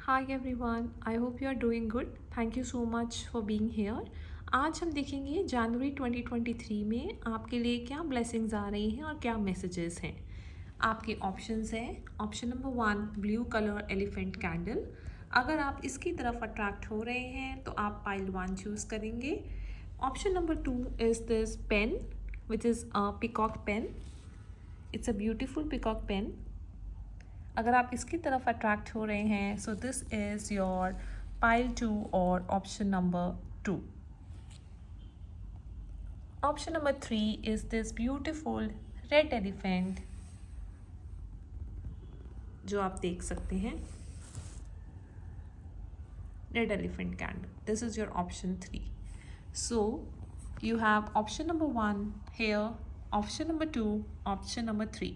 Hi everyone, I hope you are doing good. Thank you so much for being here. आज हम देखेंगे जनवरी 2023 में आपके लिए क्या ब्लेसिंग्स आ रही हैं और क्या मैसेजेस हैं। आपके ऑप्शंस हैं। Option number 1 blue colour elephant candle. अगर आप इसकी तरफ अट्रैक्ट हो रहे हैं तो आप पाइल 1 चूज़ करेंगे। Option number 2 is this pen which is a peacock pen. It's a beautiful peacock pen. अगर आप इसकी तरफ अट्रैक्ट हो रहे हैं so this is your pile 2 और option number 2। Option number 3 is this beautiful red elephant जो आप देख सकते हैं, red elephant candle. This is your option 3। So you have option number 1 here, option number 2, option number 3,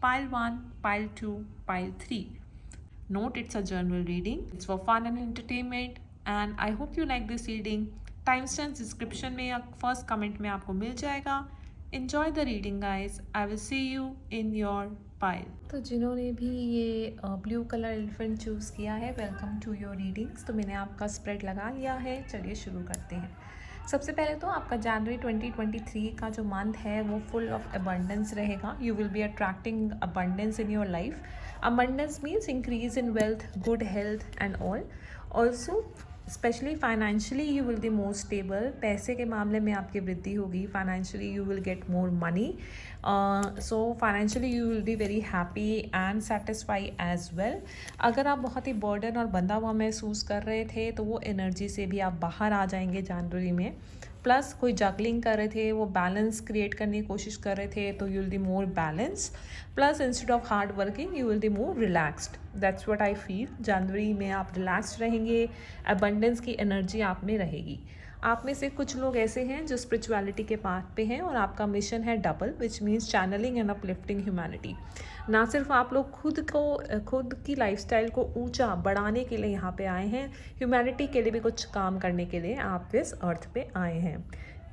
pile 1, pile 2, pile 3. Note it's a general reading, it's for fun and entertainment, and I hope you like this reading. Timestamps description में या first comment में आपको मिल जाएगा। Enjoy the reading guys, I will see you in your pile. तो जिन्होंने भी ये blue colour elephant choose किया है, वेलकम टू योर रीडिंग्स। तो मैंने आपका स्प्रेड लगा लिया है, चलिए शुरू करते हैं। सबसे पहले तो आपका जनवरी 2023 का जो मंथ है वो फुल ऑफ अबंडेंस रहेगा। You will be attracting abundance in your life. Abundance means increase in wealth, good health and all. Also specially financially you will be more stable. पैसे के मामले में आपकी वृद्धि होगी। Financially you will get more money. So financially you will be very happy and satisfy as well. अगर आप बहुत ही बर्डन और बंधा हुआ महसूस कर रहे थे तो वो एनर्जी से भी आप बाहर आ जाएंगे जनवरी में। प्लस कोई जगलिंग कर रहे थे, वो बैलेंस क्रिएट करने की कोशिश कर रहे थे, तो you will be more balance. Plus instead of hard working you will be more relaxed. That's what I feel. जनवरी में आप रिलैक्स्ड रहेंगे, अबंडेंस की एनर्जी आप में रहेगी। आप में से कुछ लोग ऐसे हैं जो स्पिरिचुअलिटी के पाथ पे हैं और आपका मिशन है double, which means channelling and uplifting humanity. ना सिर्फ आप लोग खुद की लाइफस्टाइल को ऊंचा बढ़ाने के लिए यहाँ पे आए हैं, ह्यूमैनिटी के लिए भी कुछ काम करने के लिए आप इस अर्थ पे आए हैं।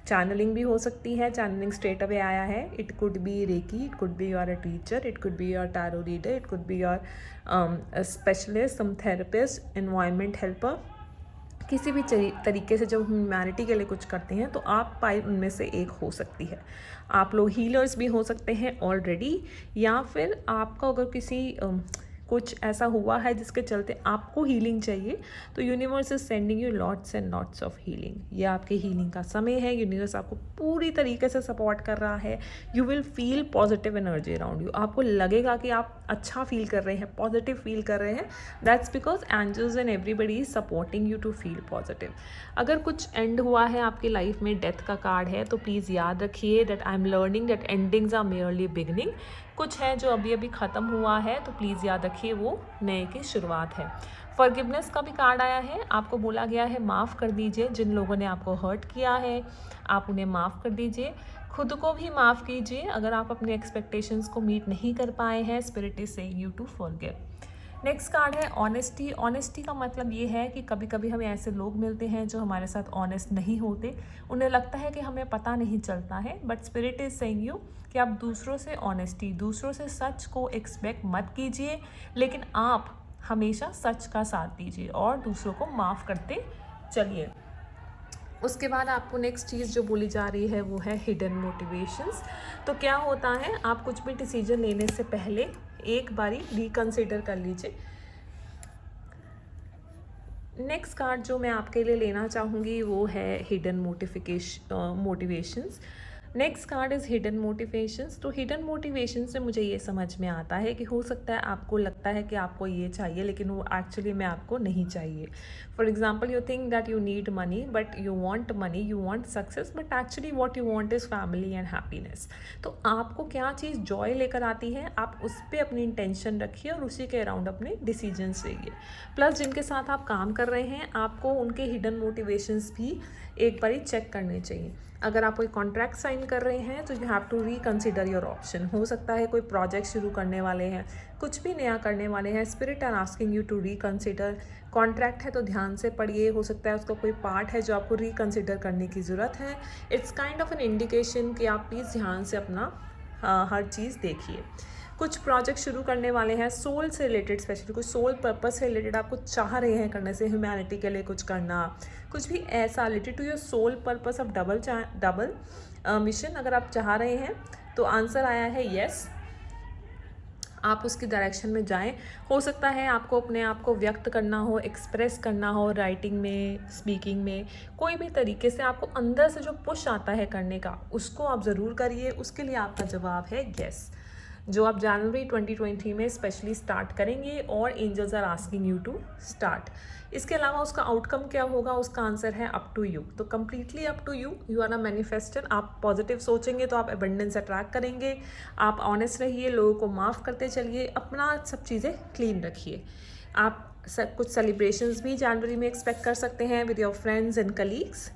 चैनलिंग भी हो सकती है, चैनलिंग स्ट्रेट अवे आया है। It could be reiki, it could be your a teacher, it could be your tarot reader, it could be your specialist, some therapist, environment helper. किसी भी तरीके से जब ह्यूमैनिटी के लिए कुछ करते हैं तो आप पाइल उनमें से एक हो सकती है। आप लोग हीलर्स भी हो सकते हैं ऑलरेडी, या फिर आपका अगर किसी कुछ ऐसा हुआ है जिसके चलते आपको हीलिंग चाहिए तो universe is sending you lots and lots of healing. ये आपके हीलिंग का समय है। यूनिवर्स आपको पूरी तरीके से सपोर्ट कर रहा है। You will feel positive energy around you. आपको लगेगा कि आप अच्छा फील कर रहे हैं, पॉजिटिव फील कर रहे हैं। That's because angels and everybody is supporting you to feel positive. अगर कुछ एंड हुआ है आपकी लाइफ में, डेथ का कार्ड है, तो प्लीज़ याद रखिए that I am learning that endings are merely beginning. कुछ है जो अभी अभी ख़त्म हुआ है तो प्लीज़ याद रखिए वो नए की शुरुआत है। फॉरगिवनेस का भी कार्ड आया है। आपको बोला गया है माफ़ कर दीजिए। जिन लोगों ने आपको हर्ट किया है आप उन्हें माफ़ कर दीजिए। खुद को भी माफ़ कीजिए अगर आप अपने एक्सपेक्टेशंस को मीट नहीं कर पाए हैं। Spirit is saying you to forgive. Next card है ऑनेस्टी। ऑनेस्टी का मतलब ये है कि कभी कभी हमें ऐसे लोग मिलते हैं जो हमारे साथ ऑनेस्ट नहीं होते। उन्हें लगता है कि हमें पता नहीं चलता है, but spirit is saying you कि आप दूसरों से ऑनेस्टी, दूसरों से सच को एक्सपेक्ट मत कीजिए, लेकिन आप हमेशा सच का साथ दीजिए और दूसरों को माफ़ करते चलिए। उसके बाद आपको नेक्स्ट चीज़ जो बोली जा रही है वो है हिडन मोटिवेशंस। तो क्या होता है, आप कुछ भी डिसीजन लेने से पहले एक बारी रिकंसिडर कर लीजिए। नेक्स्ट कार्ड जो मैं आपके लिए लेना चाहूँगी वो है hidden motivations. Next card is hidden motivations. तो हिडन मोटिवेशन से मुझे ये समझ में आता है कि हो सकता है आपको लगता है कि आपको ये चाहिए लेकिन वो एक्चुअली में आपको नहीं चाहिए। For example you think that you need money, but you want money, you want success, but actually what you want is family and happiness. तो आपको क्या चीज़ जॉय लेकर आती है, आप उस पर अपनी इंटेंशन रखिए और उसी के अराउंड अपने डिसीजंस लेंगे। प्लस जिनके साथ आप काम कर रहे हैं आपको उनके हिडन मोटिवेशंस भी एक बारी चेक करने चाहिए। अगर आप कोई कॉन्ट्रैक्ट साइन कर रहे हैं तो you have to reconsider your option. हो सकता है कोई प्रोजेक्ट शुरू करने वाले हैं, कुछ भी नया करने वाले हैं, spirit are asking you to reconsider. Contract है तो ध्यान से पढ़िए, हो सकता है उसका कोई पार्ट है जो आपको रिकंसिडर करने की ज़रूरत है। It's kind of an indication कि आप प्लीज़ ध्यान से अपना हर चीज़ देखिए। कुछ प्रोजेक्ट शुरू करने वाले हैं सोल से रिलेटेड, स्पेशली कुछ सोल पर्पस से रिलेटेड आप कुछ चाह रहे हैं करने से, ह्यूमैनिटी के लिए कुछ करना, कुछ भी ऐसा related to your soul purpose of double mission अगर आप चाह रहे हैं तो आंसर आया है यस, आप उसकी डायरेक्शन में जाएं। हो सकता है आपको अपने आप को व्यक्त करना हो, एक्सप्रेस करना हो, राइटिंग में, स्पीकिंग में, कोई भी तरीके से आपको अंदर से जो पुश आता है करने का उसको आप ज़रूर करिए। उसके लिए आपका जवाब है यस, जो आप जनवरी 2023 में स्पेशली स्टार्ट करेंगे और angels are asking you to start. इसके अलावा उसका आउटकम क्या होगा, उसका आंसर है अप टू यू। तो completely up to you, you are a manifester. आप पॉजिटिव सोचेंगे तो आप एबंडेंस अट्रैक्ट करेंगे। आप ऑनेस्ट रहिए, लोगों को माफ़ करते चलिए, अपना सब चीज़ें क्लीन रखिए। आप कुछ सेलिब्रेशंस भी जनवरी में एक्सपेक्ट कर सकते हैं with your friends and colleagues,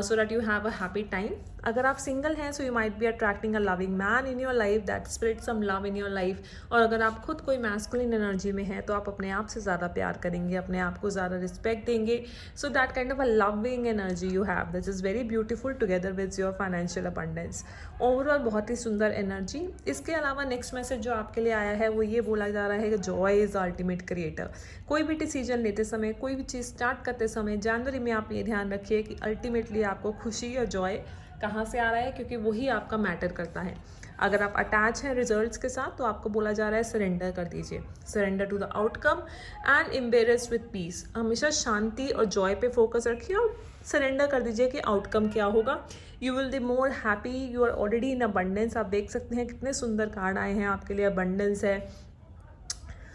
so that you have a happy time. अगर आप सिंगल हैं so you might be attracting a loving man in your life that spreads some love in your life. और अगर आप खुद कोई masculine energy में हैं तो आप अपने आप से ज़्यादा प्यार करेंगे, अपने आप को ज़्यादा रिस्पेक्ट देंगे. So that kind of a loving energy you have, that is very beautiful together with your financial abundance. Overall बहुत ही सुंदर एनर्जी. इसके अलावा नेक्स्ट मैसेज जो आपके लिए आया है वो ये बोला जा रहा है कि जॉय इज़ अल्टीमेट क्रिएटर. कोई भी डिसीजन लेते समय, कोई भी चीज़ स्टार्ट करते समय जनवरी में आप ये ध्यान रखिए कि अल्टीमेटली आपको खुशी और जॉय कहाँ से आ रहा है, क्योंकि वही आपका मैटर करता है. अगर आप अटैच हैं रिजल्ट्स के साथ तो आपको बोला जा रहा है सरेंडर कर दीजिए, surrender to the outcome and embrace with peace. हमेशा शांति और जॉय पे फोकस रखिए और सरेंडर कर दीजिए कि आउटकम क्या होगा. You will be more happy, you are already in abundance. आप देख सकते हैं कितने सुंदर कार्ड आए हैं आपके लिए. अबंडेंस है,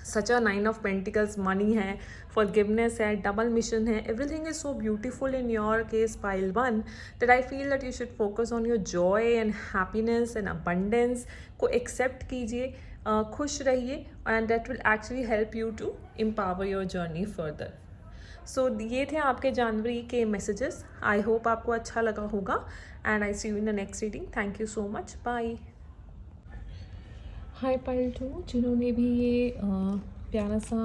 such a 9 of pentacles, money है, forgiveness है, डबल मिशन है. Everything is so beautiful in your case pile 1 that I feel that you should focus on your joy and happiness and abundance को accept कीजिए, खुश रहिए and that will actually help you to empower your journey further. So ये थे आपके जनवरी के messages. I hope आपको अच्छा लगा होगा and I see you in the next reading. Thank you so much, bye. Hi pile 2, जिन्होंने भी ये प्यारा सा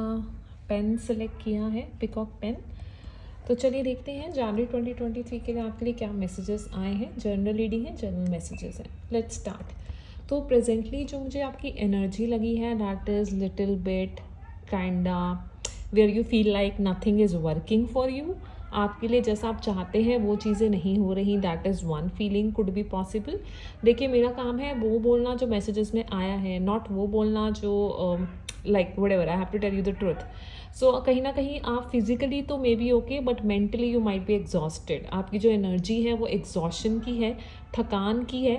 पेन सेलेक्ट किया है, पिकॉक पेन. तो चलिए देखते हैं जनवरी 2023 के लिए आपके लिए क्या मैसेजेस आए हैं. जनरल रीडिंग है, जनरल मैसेजेस हैं. Let's start. तो प्रेजेंटली जो मुझे आपकी एनर्जी लगी है that is little bit kinda where you feel like nothing is working for you. आपके लिए जैसा आप चाहते हैं वो चीज़ें नहीं हो रही. That is one feeling could be possible. देखिए मेरा काम है वो बोलना जो मैसेजेस में आया है, नॉट वो बोलना जो like whatever. I have to tell you the truth. So कहीं ना कहीं आप फिजिकली तो may be okay but mentally you might be exhausted. आपकी जो एनर्जी है वो एग्जॉशन की है, थकान की है.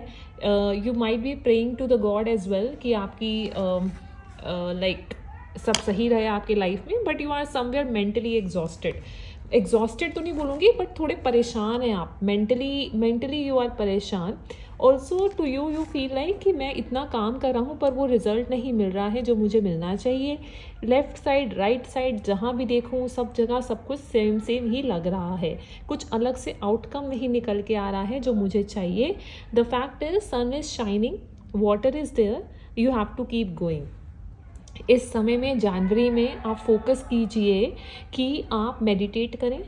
You might be praying to the god as well कि आपकी लाइक सब सही रहे आपके लाइफ में, but you are somewhere mentally exhausted. Exhausted तो नहीं बोलूँगी बट थोड़े परेशान हैं आप. मेंटली यू आर परेशान. Also to you feel like कि मैं इतना काम कर रहा हूँ पर वो रिजल्ट नहीं मिल रहा है जो मुझे मिलना चाहिए. लेफ़्ट साइड, राइट साइड, जहाँ भी देखूँ सब जगह सब कुछ सेम ही लग रहा है. कुछ अलग से आउटकम नहीं निकल के आ रहा है जो मुझे चाहिए. The fact is sun is shining, water is there, you have to keep going. इस समय में जनवरी में आप फोकस कीजिए कि आप मेडिटेट करें,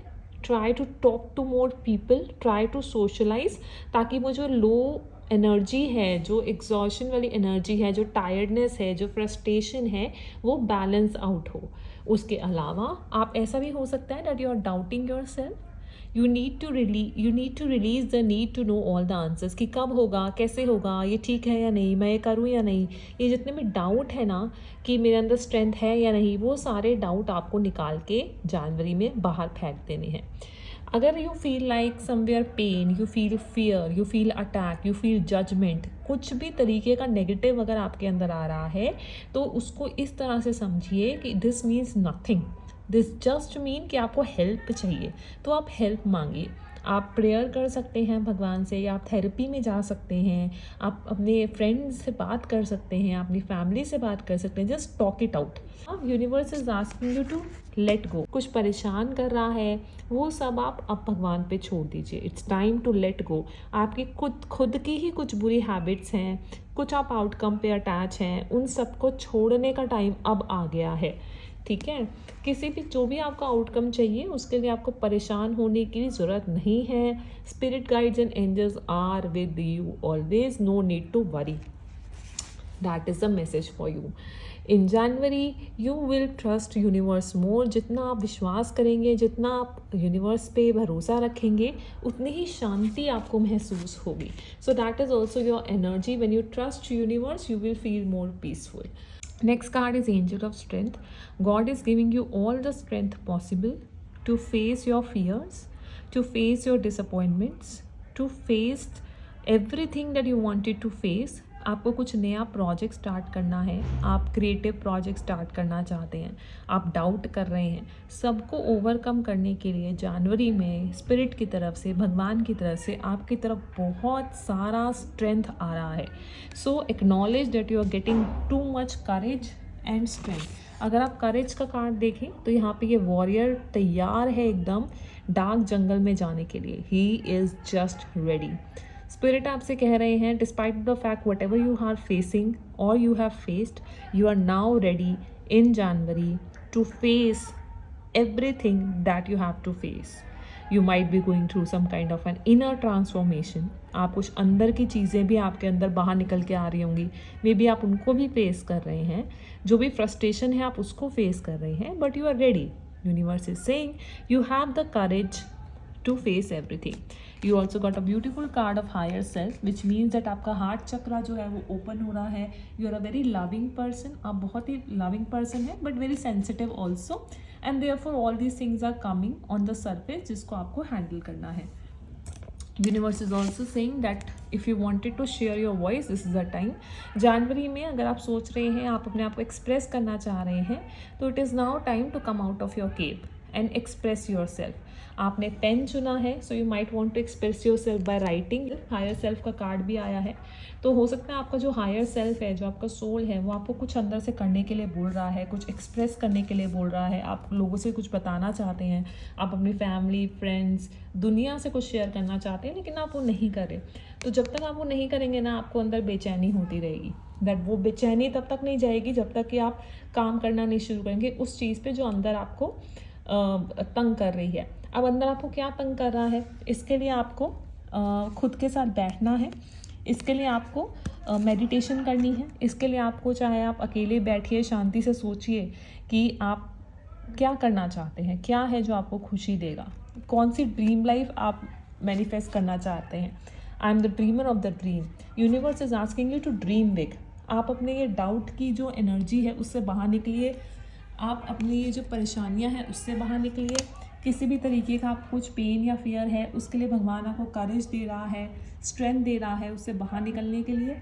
try to talk to more people, try to socialise, ताकि वो जो लो एनर्जी है, जो एग्जॉशन वाली एनर्जी है, जो टायर्डनेस है, जो फ्रस्ट्रेशन है, वो बैलेंस आउट हो. उसके अलावा आप ऐसा भी हो सकता है that you are doubting yourself. You need to release the need to know all the answers कि कब होगा, कैसे होगा, ये ठीक है या नहीं, मैं ये करूँ या नहीं. ये जितने भी डाउट है ना कि मेरे अंदर स्ट्रेंथ है या नहीं, वो सारे डाउट आपको निकाल के जनवरी में बाहर फेंक देने हैं. अगर you feel like somewhere pain, you feel fear, you feel attack, you feel judgement, कुछ भी तरीके का नेगेटिव अगर आपके अंदर आ रहा है तो उसको इस तरह से समझिए कि this means nothing. This just mean कि आपको हेल्प चाहिए तो आप हेल्प मांगिए. आप प्रेयर कर सकते हैं भगवान से, या आप थेरेपी में जा सकते हैं, आप अपने फ्रेंड्स से बात कर सकते हैं, अपनी फैमिली से बात कर सकते हैं. Just talk it out. Universe is asking you to let go. कुछ परेशान कर रहा है वो सब आप अब भगवान पे छोड़ दीजिए. It's time to let go. आपकी खुद की ही कुछ बुरी हैबिट्स हैं, कुछ आप आउटकम पे अटैच हैं, उन सबको छोड़ने का टाइम अब आ गया है. ठीक है, किसी भी जो भी आपका आउटकम चाहिए उसके लिए आपको परेशान होने की ज़रूरत नहीं है. Spirit guides and angels are with you always, no need to worry. That is the message for you. In January, you will trust universe more. जितना आप विश्वास करेंगे, जितना आप यूनिवर्स पे भरोसा रखेंगे, उतनी ही शांति आपको महसूस होगी. So that is also your energy. When you trust universe, you will feel more peaceful. Next card is Angel of Strength. God is giving you all the strength possible to face your fears, to face your disappointments, to face everything that you wanted to face. आपको कुछ नया project start करना है, आप creative project start करना चाहते हैं, आप डाउट कर रहे हैं, सबको ओवरकम करने के लिए जनवरी में स्पिरिट की तरफ से, भगवान की तरफ से आपकी तरफ बहुत सारा स्ट्रेंथ आ रहा है. So acknowledge that you are getting too much courage and strength. अगर आप करेज का कार्ड देखें तो यहाँ पे ये वॉरियर तैयार है एकदम डार्क जंगल में जाने के लिए. He is just ready. Spirit आपसे कह रहे हैं despite the fact whatever you are facing or you have faced, you are now ready in January to face everything that you have to face. You might be going through some kind of an inner transformation. आप कुछ अंदर की चीज़ें भी आपके अंदर बाहर निकल के आ रही होंगी, मे बी आप उनको भी फेस कर रहे हैं, जो भी फ्रस्ट्रेशन है आप उसको फेस कर रहे हैं, but you are ready. Universe is saying you have the courage to face everything. You also got a beautiful card of higher self, which means that आपका हार्ट चक्रा जो है वो ओपन हो रहा है. You are a very loving person. आप बहुत ही loving person है, but very sensitive also. And therefore all these things are coming on the surface जिसको आपको handle करना है. Universe is also saying that if you wanted to share your voice, this is the time. जनवरी में अगर आप सोच रहे हैं, आप अपने आप को एक्सप्रेस करना चाह रहे हैं, तो it is now time to come out of your cave and express yourself. आपने पेन चुना है, so you might want to express yourself by writing. Higher self का कार्ड भी आया है, तो हो सकता है आपका जो हायर सेल्फ है, जो आपका सोल है, वो आपको कुछ अंदर से करने के लिए बोल रहा है, कुछ एक्सप्रेस करने के लिए बोल रहा है. आप लोगों से कुछ बताना चाहते हैं, आप अपनी फैमिली, फ्रेंड्स, दुनिया से कुछ शेयर करना चाहते हैं, लेकिन आप वो नहीं करें. तो जब तक आप वो नहीं करेंगे ना, आपको अंदर बेचैनी होती रहेगी. दैट वो बेचैनी तब तक नहीं जाएगी जब तक कि आप काम करना नहीं शुरू करेंगे उस चीज़ पे जो अंदर आपको तंग कर रही है. अब अंदर आपको क्या तंग कर रहा है, इसके लिए आपको खुद के साथ बैठना है, इसके लिए आपको मेडिटेशन करनी है, इसके लिए आपको चाहे आप अकेले बैठिए, शांति से सोचिए कि आप क्या करना चाहते हैं, क्या है जो आपको खुशी देगा, कौन सी ड्रीम लाइफ आप मैनिफेस्ट करना चाहते हैं. I am the dreamer of the dream. Universe is asking you to dream big. आप अपने ये डाउट की जो एनर्जी है उससे बाहर निकलिए, आप अपनी ये जो परेशानियां हैं उससे बाहर निकलिए. किसी भी तरीके का आप कुछ पेन या फियर है, उसके लिए भगवान आपको करेज दे रहा है, स्ट्रेंथ दे रहा है उससे बाहर निकलने के लिए.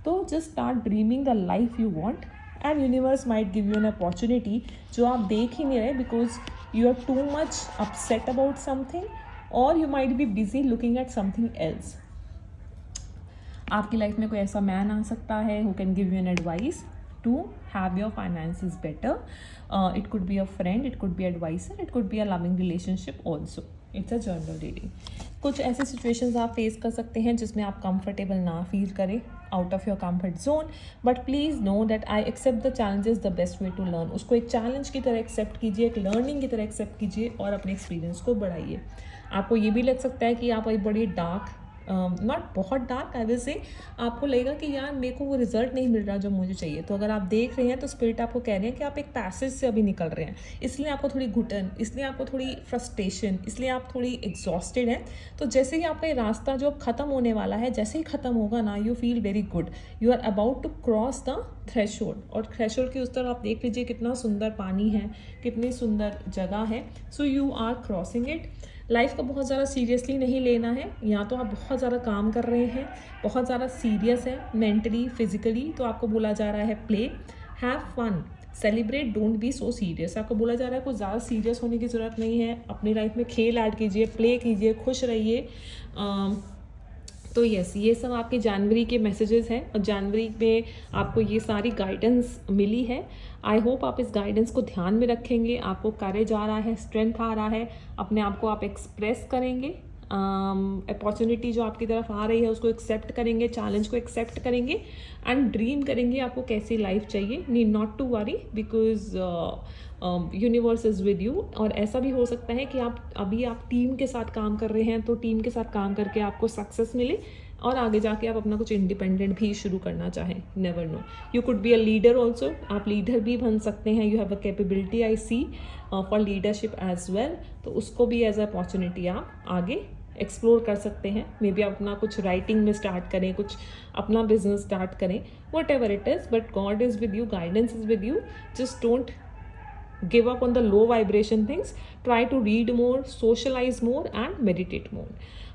तो just start dreaming the life you want and universe might give you an opportunity जो आप देख ही नहीं रहे, because you are too much upset about something or you might be busy looking at something else. आपकी life में कोई ऐसा मैन आ सकता है who can give you an advice to have your finances better. It could be a friend, it could be advisor, it could be a loving relationship also. It's a journal reading. कुछ ऐसे situations आप face कर सकते हैं जिसमें आप comfortable ना feel करें, out of your comfort zone, but please know that I accept the challenges the best way to learn. उसको एक challenge की तरह accept कीजिए, एक learning की तरह accept कीजिए और अपने experience को बढ़ाइए. आपको ये भी लग सकता है कि आप एक बड़ी dark नॉट बहुत डार्क, आई विल से आपको लगेगा कि यार मेरे को वो रिजल्ट नहीं मिल रहा जो मुझे चाहिए. तो अगर आप देख रहे हैं तो स्पिरिट आपको कह रहे हैं कि आप एक पैसेज से अभी निकल रहे हैं, इसलिए आपको थोड़ी घुटन, इसलिए आपको थोड़ी फ्रस्ट्रेशन, इसलिए आप थोड़ी एग्जॉस्टेड हैं. तो जैसे ही आपका ये रास्ता जो ख़त्म होने वाला है, जैसे ही ख़त्म होगा ना, you feel very good, you are about to cross the threshold. और थ्रेशोल्ड के उस तरफ आप देख लीजिए कितना सुंदर पानी है, कितनी सुंदर जगह है. So you are crossing it. Life को बहुत ज़्यादा सीरियसली नहीं लेना है. या तो आप बहुत ज़्यादा काम कर रहे हैं, बहुत ज़्यादा सीरियस है मेंटली, फिजिकली, तो आपको बोला जा रहा है play, have fun, celebrate, don't be so serious. आपको बोला जा रहा है कुछ ज़्यादा सीरियस होने की ज़रूरत नहीं है. अपनी लाइफ में खेल ऐड कीजिए, प्ले कीजिए, खुश रहिए. तो यस, ये सब आपके जनवरी के मैसेजेस हैं और जनवरी में आपको ये सारी गाइडेंस मिली है. आई होप आप इस गाइडेंस को ध्यान में रखेंगे. आपको करेज आ रहा है, स्ट्रेंथ आ रहा है, अपने आप को आप एक्सप्रेस करेंगे, अपॉर्चुनिटी जो आपकी तरफ आ रही है उसको एक्सेप्ट करेंगे, चैलेंज को एक्सेप्ट करेंगे एंड ड्रीम करेंगे आपको कैसी लाइफ चाहिए. Need not to worry because universe is with you. और ऐसा भी हो सकता है कि आप टीम के साथ काम कर रहे हैं, तो टीम के साथ काम करके आपको सक्सेस मिले. और आगे जाके आप अपना कुछ इंडिपेंडेंट भी शुरू करना चाहें, never know. You could be a leader also, आप लीडर भी बन सकते हैं। You have a capability I see for leadership as well, तो उसको भी एज अ अपॉर्चुनिटी आप आगे एक्सप्लोर कर सकते हैं। मे बी आप अपना कुछ राइटिंग में स्टार्ट करें, कुछ अपना बिजनेस स्टार्ट करें, what ever it is, but God is with you, guidance is with you. Just don't give up on the low vibration things. Try to read more, socialize more, and meditate more.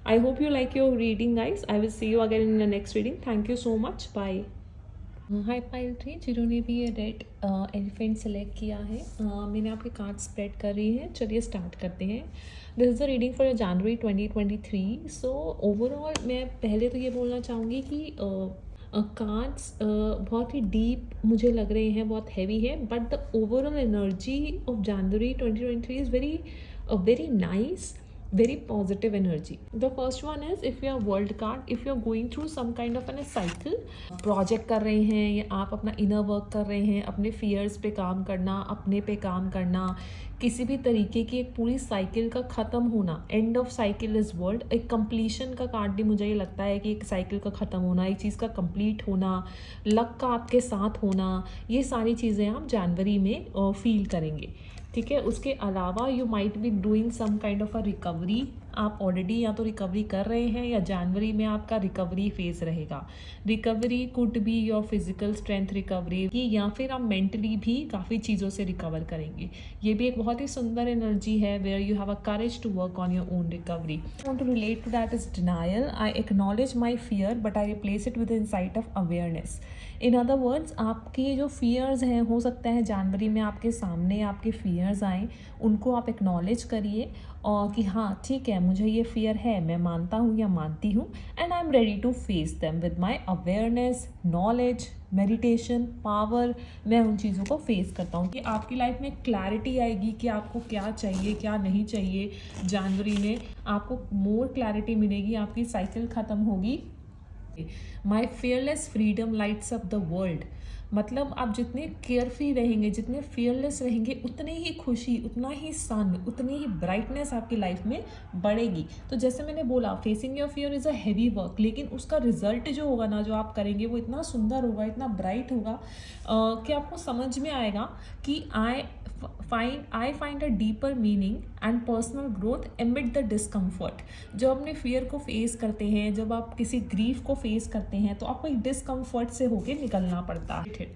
I hope you like your reading, guys. I will see you again in the next reading. Thank you so much. Bye. High pile 3, जिन्होंने भी ये red elephant select किया है, मैंने आपके card spread कर रही है। चलिए स्टार्ट करते हैं। This is the reading for January 2023। So overall मैं पहले तो ये बोलना चाहूँगी कि कार्ड्स बहुत ही डीप मुझे लग रहे हैं, बहुत हैवी है, but the overall energy of January 2023 is very nice, very positive energy. The first one is if you are world card, if you are going through some kind of a cycle, project कर रहे हैं या आप अपना inner work कर रहे हैं, अपने fears पे काम करना, अपने पे काम करना, किसी भी तरीके की एक पूरी साइकिल का ख़त्म होना, end of cycle is world. एक कंप्लीशन का कार्ड भी मुझे ये लगता है कि एक साइकिल का ख़त्म होना, एक चीज़ का कंप्लीट होना, लक का आपके साथ होना, ये सारी चीज़ें आप जनवरी में फील करेंगे, ठीक है। उसके अलावा you might be doing some kind of a recovery. आप ऑलरेडी या तो रिकवरी कर रहे हैं या जनवरी में आपका रिकवरी फेज रहेगा। Recovery could be your physical strength recovery, या फिर आप मेंटली भी काफ़ी चीज़ों से रिकवर करेंगे। ये भी एक बहुत ही सुंदर एनर्जी है where you have a courage to work on your own recovery. I want to relate to that is denial. I acknowledge my fear but I replace it with insight of awareness. In other words, आपके जो fears हैं, हो सकता है जनवरी में आपके सामने आपके फियर्स आएँ, उनको आप एक्नॉलेज करिए और कि हाँ ठीक है, मुझे ये फियर है, मैं मानता हूँ या मानती हूँ, and I am ready to face them with my awareness, knowledge, meditation, power. मैं उन चीज़ों को फेस करता हूँ कि आपकी लाइफ में क्लैरिटी आएगी कि आपको क्या चाहिए, क्या नहीं चाहिए। जनवरी में आपको मोर क्लैरिटी मिलेगी, आपकी साइकिल ख़त्म होगी। My fearless freedom lights up the world. मतलब आप जितने केयरफ्री रहेंगे, जितने फियरलेस रहेंगे, उतने ही खुशी, उतना ही सन, उतनी ही ब्राइटनेस आपकी लाइफ में बढ़ेगी। तो जैसे मैंने बोला, facing your fear is a heavy work, लेकिन उसका रिजल्ट जो होगा ना, जो आप करेंगे, वो इतना सुंदर होगा, इतना ब्राइट होगा कि आपको समझ में आएगा कि I find a deeper meaning and personal growth एमिड the discomfort. जब अपने फियर को फेस करते हैं, जब आप किसी ग्रीफ को फेस करते हैं, तो आपको एक डिस्कम्फर्ट से होके निकलना पड़ता है।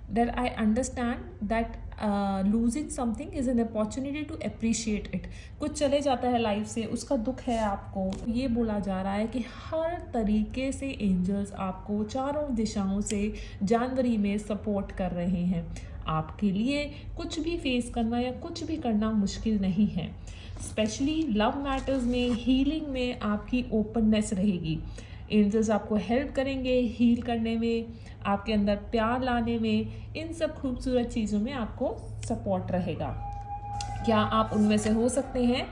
That I understand that losing something is an opportunity to appreciate it. कुछ चले जाता है लाइफ से, उसका दुख है आपको। ये बोला जा रहा है कि हर तरीके से एंजल्स आपको चारों दिशाओं से जनवरी में सपोर्ट कर रहे हैं। आपके लिए कुछ भी फेस करना या कुछ भी करना मुश्किल नहीं है। स्पेशली लव मैटर्स में, हीलिंग में आपकी ओपननेस रहेगी। एंजल्स आपको हेल्प करेंगे हील करने में, आपके अंदर प्यार लाने में, इन सब खूबसूरत चीज़ों में आपको सपोर्ट रहेगा। क्या आप उनमें से हो सकते हैं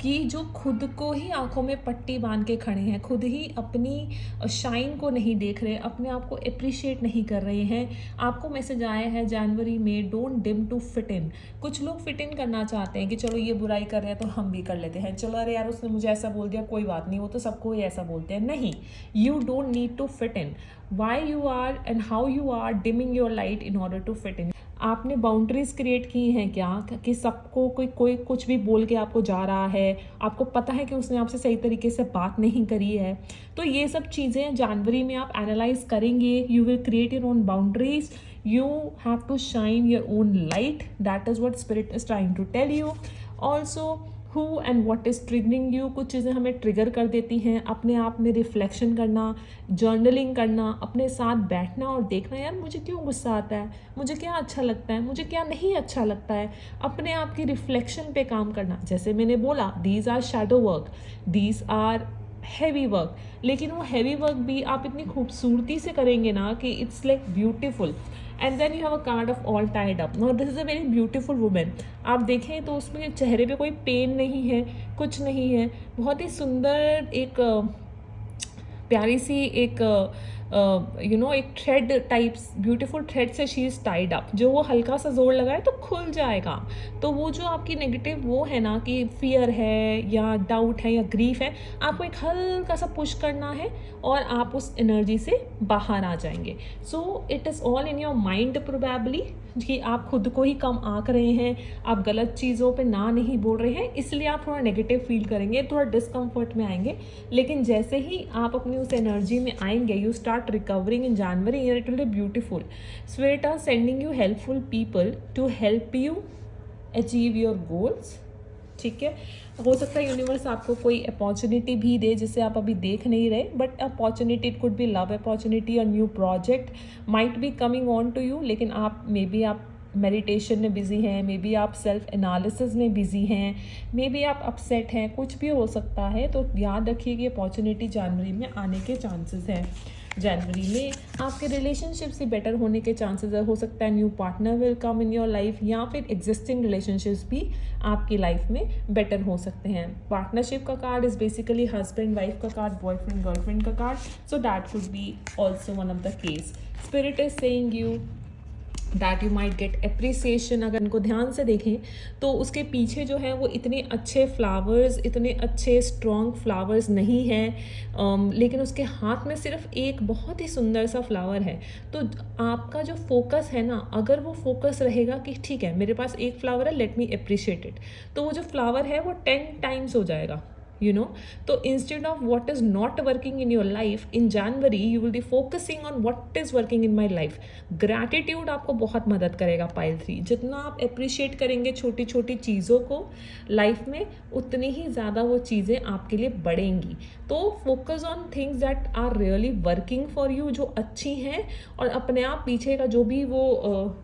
कि जो खुद को ही आंखों में पट्टी बांध के खड़े हैं, खुद ही अपनी शाइन को नहीं देख रहे, अपने आप को अप्रिशिएट नहीं कर रहे हैं। आपको मैसेज आया है जनवरी में, don't dim to fit in. कुछ लोग फिट इन करना चाहते हैं कि चलो ये बुराई कर रहे हैं तो हम भी कर लेते हैं, चलो अरे यार उसने मुझे ऐसा बोल दिया, कोई बात नहीं, वो तो सबको ही ऐसा बोलते हैं। नहीं, you don't need to fit in. Why you are and how you are dimming your light in order to fit in. आपने बाउंड्रीज क्रिएट की हैं क्या कि सबको कोई कुछ भी बोल के आपको जा रहा है, आपको पता है कि उसने आपसे सही तरीके से बात नहीं करी है। तो ये सब चीज़ें जनवरी में आप एनालाइज करेंगे। You will create your own boundaries, you have to shine your own light, that is what spirit is trying to tell you. Also who and what is triggering you, कुछ चीज़ें हमें ट्रिगर कर देती हैं। अपने आप में रिफ्लेक्शन करना, जर्नलिंग करना, अपने साथ बैठना और देखना, यार मुझे क्यों गुस्सा आता है, मुझे क्या अच्छा लगता है, मुझे क्या नहीं अच्छा लगता है। अपने आप की रिफ्लेक्शन पे काम करना। जैसे मैंने बोला, these are shadow work, these are heavy work, लेकिन वो हैवी वर्क भी आप इतनी खूबसूरती से करेंगे ना कि it's like beautiful. And then you have a card of all tied up. Now this is a very beautiful women. आप देखें तो उसमें चेहरे पे कोई पेन नहीं है, कुछ नहीं है, बहुत ही सुंदर एक प्यारी सी एक एक थ्रेड टाइप्स ब्यूटीफुल थ्रेड से शी इज़ टाइड अप, जो वो हल्का सा जोर लगाए तो खुल जाएगा। तो वो जो आपकी नेगेटिव वो है ना कि फियर है या डाउट है या ग्रीफ है, आपको एक हल्का सा पुश करना है और आप उस एनर्जी से बाहर आ जाएंगे। So it is all in your mind probably, कि आप खुद को ही कम आंक रहे हैं, आप गलत चीज़ों पे ना नहीं बोल रहे हैं, इसलिए आप थोड़ा नेगेटिव फील करेंगे, थोड़ा डिस्कम्फर्ट में आएंगे। लेकिन जैसे ही आप अपनी उस एनर्जी में आएंगे, you start recovering in January, it will be beautiful. Spirit are sending you helpful people to help you achieve your goals. ठीक है, हो सकता है यूनिवर्स आपको कोई अपॉर्चुनिटी भी दे जिसे आप अभी देख नहीं रहे, but opportunity, it could be love opportunity or new project might be coming on to you. लेकिन आप मे बी आप मेडिटेशन में बिजी हैं, मे बी आप सेल्फ एनालिसिस में बिजी हैं, मे बी आप अपसेट हैं, कुछ भी हो सकता है। तो याद रखिए कि अपॉर्चुनिटी जनवरी में आने के चांसेस हैं। जनवरी में आपके रिलेशनशिप से बेटर होने के चांसेस है। हो सकता है new partner will come in your life, या फिर एग्जिस्टिंग रिलेशनशिप्स भी आपकी लाइफ में बेटर हो सकते हैं। पार्टनरशिप का card is basically husband wife का कार्ड, बॉयफ्रेंड गर्लफ्रेंड का card, so that could be also one of the case. Spirit is saying you that you might get appreciation. अगर इनको ध्यान से देखें तो उसके पीछे जो है वो इतने अच्छे फ्लावर्स, इतने अच्छे स्ट्रॉन्ग फ्लावर्स नहीं हैं, लेकिन उसके हाथ में सिर्फ एक बहुत ही सुंदर सा फ्लावर है। तो आपका जो फोकस है ना, अगर वो फोकस रहेगा कि ठीक है मेरे पास एक फ्लावर है, लेट मी अप्रिशिएट इट, तो वो जो फ्लावर है वो 10 टाइम्स हो जाएगा, तो instead of what is not working in your life in January, you will be focusing on what is working in my life. Gratitude आपको बहुत मदद करेगा पाइल 3। जितना आप अप्रिशिएट करेंगे छोटी छोटी चीज़ों को लाइफ में, उतनी ही ज़्यादा वो चीज़ें आपके लिए बढ़ेंगी। तो focus on things that are really working for you, जो अच्छी हैं, और अपने आप पीछे का जो भी वो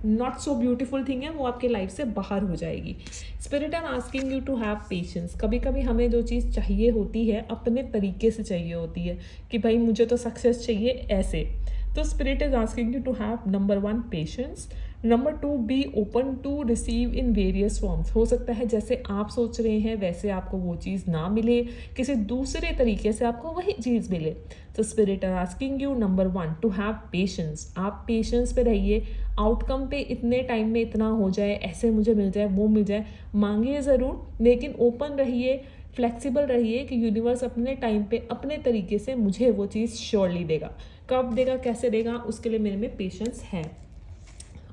नॉट सो ब्यूटीफुल थिंग है वो आपके लाइफ से बाहर हो जाएगी। Spirit are asking you to have patience. कभी कभी हमें जो चीज़ चाहिए होती है अपने तरीके से चाहिए होती है, कि भाई मुझे तो सक्सेस चाहिए ऐसे। तो spirit is asking you to have number 1 patience, number 2 be open to receive in various forms. हो सकता है जैसे आप सोच रहे हैं वैसे आपको वो चीज़ ना मिले, किसी दूसरे तरीके से आपको वही चीज़ मिले। तो spirit are asking you number 1 to have patience. आप पेशेंस पे रहिए, आउटकम पे इतने टाइम में इतना हो जाए, ऐसे मुझे मिल जाए, वो मिल जाए, मांगिए ज़रूर, लेकिन ओपन रहिए, फ्लेक्सिबल रहिए कि यूनिवर्स अपने टाइम पे अपने तरीके से मुझे वो चीज़ श्योरली देगा। कब देगा, कैसे देगा, उसके लिए मेरे में पेशेंस है।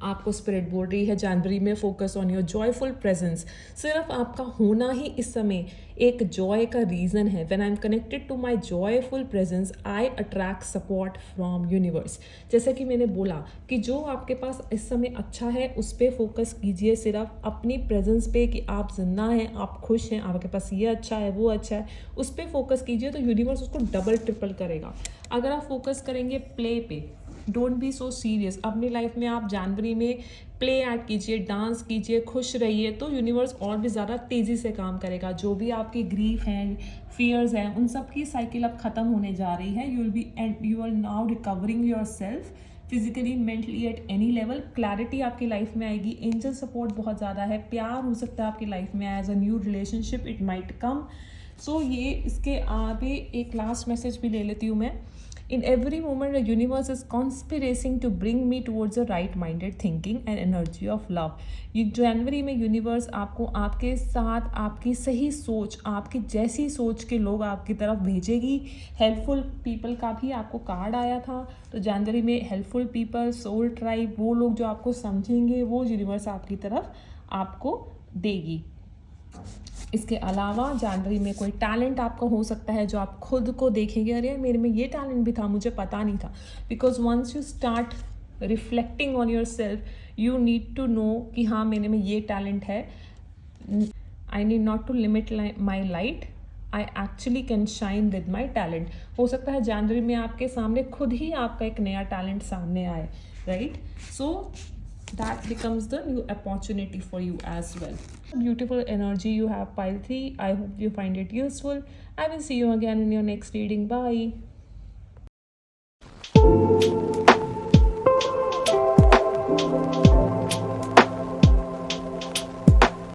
आपको स्पिरिट बोल रही है जनवरी में focus on your joyful presence. सिर्फ आपका होना ही इस समय एक जॉय का रीज़न है। When I am connected to my joyful presence I attract support from universe. जैसे कि मैंने बोला कि जो आपके पास इस समय अच्छा है उस पर फोकस कीजिए, सिर्फ अपनी प्रेजेंस पे, कि आप जिंदा हैं, आप खुश हैं, आपके पास ये अच्छा है वो अच्छा है, उस पर फोकस कीजिए तो यूनिवर्स उसको डबल ट्रिपल करेगा। अगर आप फोकस करेंगे प्ले पे, डोंट बी सो सीरियस, अपनी लाइफ में आप जनवरी में प्ले ऐड कीजिए, डांस कीजिए, खुश रहिए, तो यूनिवर्स और भी ज़्यादा तेज़ी से काम करेगा। जो भी आपकी ग्रीफ हैं, फियर्स हैं, उन सब की साइकिल अब ख़त्म होने जा रही है। You are now recovering yourself physically, mentally, at any level. Clarity आपकी लाइफ में आएगी, एंजल सपोर्ट बहुत ज़्यादा है, प्यार हो सकता है आपकी लाइफ में, as a new relationship it might come. So ये इसके आगे एक लास्ट मैसेज भी ले लेती हूँ मैं। In every moment, the universe is conspiring to bring me towards a right-minded thinking and energy of love. ये जनवरी में यूनिवर्स आपको आपके साथ आपकी सही सोच, आपकी जैसी सोच के लोग आपकी तरफ भेजेगी। हेल्पफुल पीपल का भी आपको कार्ड आया था, तो जनवरी में हेल्पफुल पीपल, सोल ट्राइब, वो लोग जो आपको समझेंगे, वो यूनिवर्स आपकी तरफ आपको देगी। इसके अलावा जनवरी में कोई टैलेंट आपका हो सकता है जो आप खुद को देखेंगे, अरे मेरे में ये टैलेंट भी था, मुझे पता नहीं था। Because once you start reflecting on yourself, you need to know कि हाँ मेरे में ये टैलेंट है। I need not to limit my light, I actually can shine with my talent. हो सकता है जनवरी में आपके सामने खुद ही आपका एक नया टैलेंट सामने आए, right? So that becomes the new opportunity for you as well. Beautiful energy you have, pile 3. I hope you find it useful. I will see you again in your next reading. Bye.